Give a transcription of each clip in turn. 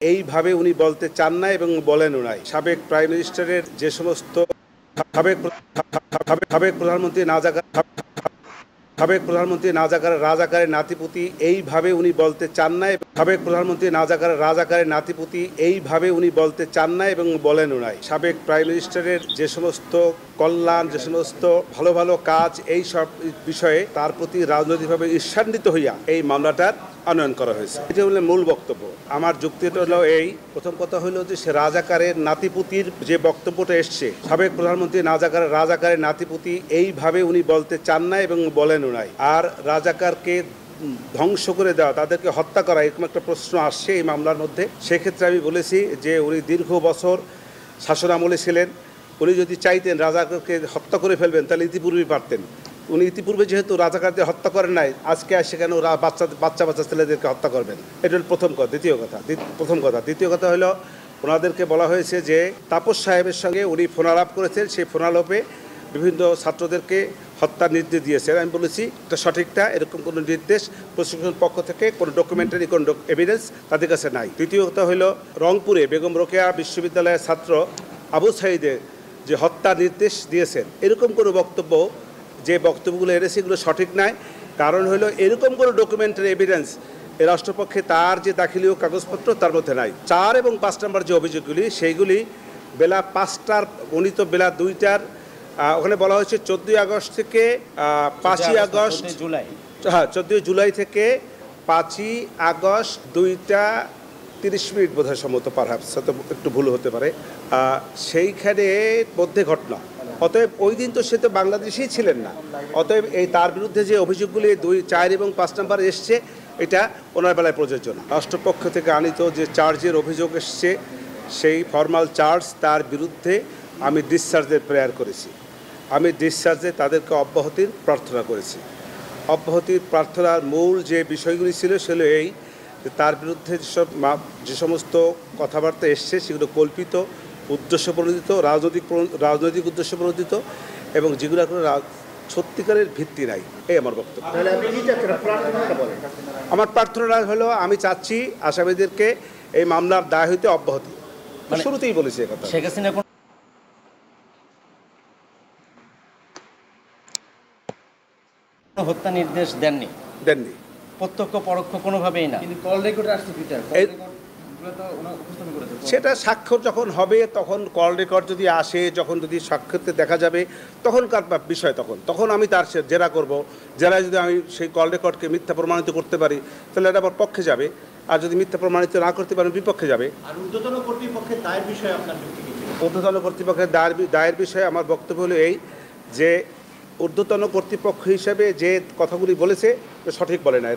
এইভাবে উনি বলতে চান না এবং বলেনও নাই। সাবেক প্রাইম মিনিস্টারের যে সমস্ত সাবেক প্রধানমন্ত্রী রাজাকারের নাতিপুতি এইভাবে উনি বলতে চান না। সাবেক প্রধানমন্ত্রী রাজাকারের নাতিপুতি এইভাবে উনি বলতে চান না এবং বলেনও নাই। সাবেক প্রাইম মিনিস্টারের যে সমস্ত কল্যাণ, যে সমস্ত ভালো ভালো কাজ, এই সব বিষয়ে তার প্রতি রাজনৈতিকভাবে ঈর্ষান্বিত হইয়া এই মামলাটার আনয়ন করা হয়েছে। এটা হলো মূল বক্তব্য। আমার যুক্তিটা হলো এই, প্রথম কথা হলো যে সে রাজাকারের নাতিপুতির যে বক্তব্যটা এসছে, সাবেক প্রধানমন্ত্রী রাজাকারের নাতিপুতি এইভাবে উনি বলতে চান না এবং বলেনও নাই। আর রাজাকারকে ধ্বংস করে দেওয়া, তাদেরকে হত্যা করা, এরকম একটা প্রশ্ন আসছে এই মামলার মধ্যে। সেক্ষেত্রে আমি বলেছি যে উনি দীর্ঘ বছর শাসনামলে ছিলেন। উনি যদি চাইতেন রাজাকারকে হত্যা করে ফেলবেন তাহলে ইতিপূর্বেই পারতেন। উনি ইতিপূর্বে যেহেতু রাজাকারদের হত্যা করেন নাই, আজকে আসে কেন বাচ্চা ছেলেদেরকে হত্যা করবেন? এটা হল প্রথম কথা। দ্বিতীয় কথা হলো, ওনাদেরকে বলা হয়েছে যে তাপস সাহেবের সঙ্গে উনি ফোনালাপ করেছেন, সেই ফোনালাপে বিভিন্ন ছাত্রদেরকে হত্যার নির্দেশ দিয়েছেন। আমি বলেছি এটা সঠিকটা, এরকম কোনো নির্দেশ প্রশাসনের পক্ষ থেকে কোনো ডকুমেন্টারি কোনো এভিডেন্স তাদের কাছে নাই। তৃতীয় কথা হলো, রংপুরে বেগম রোকেয়া বিশ্ববিদ্যালয়ের ছাত্র আবু সাঈদের যে হত্যার নির্দেশ দিয়েছেন, এরকম কোনো বক্তব্য, যে বক্তব্যগুলো এনেছে এগুলো সঠিক নয়। কারণ হলো এরকম কোনো ডকুমেন্টারি এভিডেন্স রাষ্ট্রপক্ষে তার যে দাখিলীয় কাগজপত্র তার মধ্যে নাই। 4 এবং 5 নম্বর যে অভিযোগগুলি, সেইগুলি বেলা 5টার, উনি তো বেলা 2টার, ওখানে বলা হয়েছে 14 আগস্ট থেকে 5ই আগস্ট, হ্যাঁ 14 জুলাই থেকে 5ই আগস্ট 2টা 30 বোধহয় সম্ভবত, পারহাপস একটু ভুল হতে পারে, সেইখানে মধ্যে ঘটনা। অতএব ওই দিন তো সে তো বাংলাদেশেই ছিলেন না। অতএব এই তার বিরুদ্ধে যে অভিযোগগুলি 2, 4 এবং 5 নম্বর এসছে, এটা ওনার বেলায় প্রযোজ্য না। রাষ্ট্রপক্ষ থেকে আনিত যে চার্জের অভিযোগ এসছে, সেই ফর্মাল চার্জ, তার বিরুদ্ধে আমি ডিসচার্জের প্রেয়ার করেছি। আমি ডিসচার্জে তাদেরকে অব্যাহতির প্রার্থনা করেছি। অব্যাহতির প্রার্থনার মূল যে বিষয়গুলি ছিল সেগুলো এই, যে তার বিরুদ্ধে যে সমস্ত কথাবার্তা এসছে সেগুলো কল্পিত, উদ্দেশ্যপ্রণোদিত, রাজনৈতিক উদ্দেশ্যপ্রণোদিত, এবং যেগুলো কোনো সত্যিকারের ভিত্তি নাই। এই আমার বক্তব্য। আমার প্রার্থনা হলো, আমি চাচ্ছি আসামিদেরকে এই মামলার দায় হইতে অব্যাহতি। শুরুতেই বলেছি কথা। শেখ হাসিনা হত্যা নির্দেশ দেননি, প্রত্যক্ষ পরোক্ষ কোনোভাবেই না। সেটা স্বাক্ষর যখন হবে, তখন কল রেকর্ড যদি আসে, যখন যদি সাক্ষরতে দেখা যাবে, তখনকার বিষয়, তখন আমি তার জেরা করব। জেরায় যদি আমি সেই কল রেকর্ডকে মিথ্যা প্রমাণিত করতে পারি, তাহলে এটা আমার পক্ষে যাবে। আর যদি মিথ্যা প্রমাণিত না করতে পারি, বিপক্ষে যাবে। আর ঊর্ধ্বতন কর্তৃপক্ষের দায়ের বিষয়ে আপনার যুক্তি কি? ঊর্ধ্বতন কর্তৃপক্ষের দায়ের বিষয়ে আমার বক্তব্য হলো এই, যে ঊর্ধ্বতন কর্তৃপক্ষ হিসেবে যে কথাগুলি বলেছে সঠিক বলে না।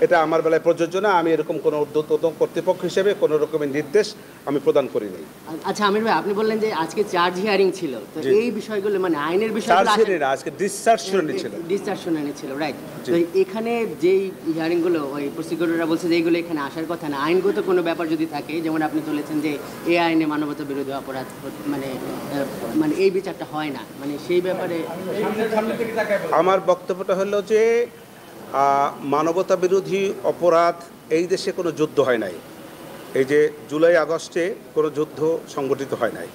এটা আমার বেলায় প্রযোজ্য না। আমি এরকম কোনো ঊর্ধ্বতন কর্তৃপক্ষ হিসেবে কোনো রকমের নির্দেশ আমি প্রদান করি নাই। আচ্ছা আমির ভাই, আপনি বললেন যে আজকে চার্জ হিয়ারিং ছিল, তো এই বিষয়গুলো মানে আইনের বিষয়গুলো আজকে ডিসচার্জ শুনানি ছিল, রাইট? তো এখানে যেই হিয়ারিংগুলো ওই প্রসিকিউটররা বলছে যে এইগুলো এখানে আসার কথা না, আইনগত কোনো ব্যাপার যদি থাকে, যেমন আপনি তুলেছেন যে এই আইনে মানবতা বিরোধী অপরাধ, মানে এই বিচারটা হয় না, মানে সেই ব্যাপারে আমার বক্তব্যটা হলো যে মানবতা বিরোধী অপরাধ, এই দেশে কোনো যুদ্ধ হয় নাই। এই যে জুলাই আগস্টে কোনো যুদ্ধ সংগঠিত হয় নাই।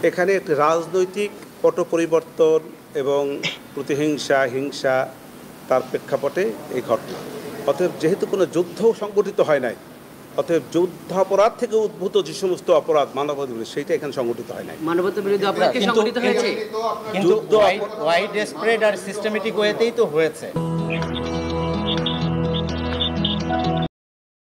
এখানে একটি রাজনৈতিক পট পরিবর্তন এবং প্রতিহিংসা, হিংসা, তার প্রেক্ষাপটে এই ঘটনা। অতএব যেহেতু কোনো যুদ্ধ সংগঠিত হয় নাই, অতএব যুদ্ধাপরাধ থেকে উদ্ভূত যে সমস্ত অপরাধ মানবতা বিরোধী, সেইটা এখানে সংগঠিত হয় নাই। মানবতা বিরোধী অপরাধ সংগঠিত হয়েছে, কিন্তু ওয়াইড স্প্রেড আর সিস্টেমেটিক ওয়েতেই তো হয়েছে।